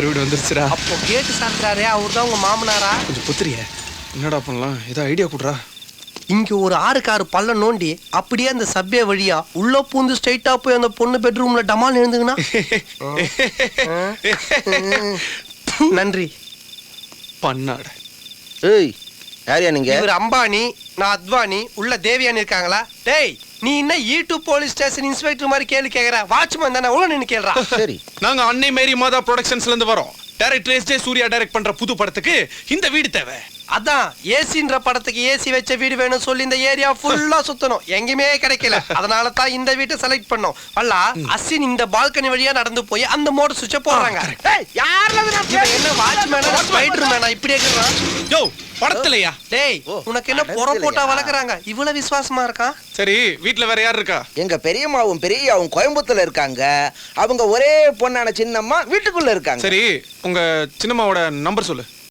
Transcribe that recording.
வீடு வந்துருச்சுடா. அப்போ கேட்டு சாத்துறாரே அவர் தான் உங்க மாமனாரா? கொஞ்சம் புத்திரிய என்னடா பண்ணலாம், ஏதோ ஐடியா கொடுறா. இங்க ஒரு 6 பள்ளம் நோண்டி அப்படியே அந்த சப்பே வழியா உள்ள பூந்து ஸ்ட்ரைட்டா போய் அந்த பொண்ணு பெட்ரூம்ல டமால் எழுந்துங்கண்ணா. நன்றி. பண்ணாட. ஏய் யாரியா நீங்க? இவர் அம்பானி, நான் அத்வானி, உள்ள தேவியானி இருக்காங்களா? டேய் நீ என்ன E2 போலீஸ் ஸ்டேஷன் இன்ஸ்பெக்டர் மாதிரி கேள்வி கேக்குற? வாட்ச்மேன் தானே, உள்ள நின்னு கேளுடா. சரி நாங்க அன்னை மேரி மாதா ப்ரொடக்ஷன்ஸ்ல இருந்து வரோம். Director S J. சூர்யா டைரக்ட் பண்ற புது படத்துக்கு இந்த வீடு தேவை. அதான் ஏசின்ற படத்துக்கு ஏசி வச்ச வீடு வேணும் சொல்லி இந்த ஏரியா ஃபுல்லா சுத்தணும், எங்கேயுமே கிடைக்கல. அதனால தான் இந்த வீட்டை செலக்ட் பண்ணோம். அல்ல அஸ்வின் இந்த பால்கனி வழியா நடந்து போய் அந்த மோட்டர் சுவிட்ச போடுறாங்க. ஏய் யாரல என்ன வாட்ச்மேனா ஸ்பைடர்மேனா இப்படி கேக்குறான்? யோ படத்துலயா? டேய் உனக்கு என்ன புற போட்டா வளர்க்குறாங்க? இவ்வளவு விசுவாசமா இருக்கான். சரி வீட்ல வேற யார் இருக்கா? எங்க பெரியம்மாவும் பெரியயாவும் கோயம்புத்தூர்ல இருக்காங்க. அவங்க ஒரே பொண்ணான சின்னம்மா வீட்டுக்குள்ள இருக்காங்க. சரி உங்க சின்னம்மாவோட நம்பர் சொல்லு.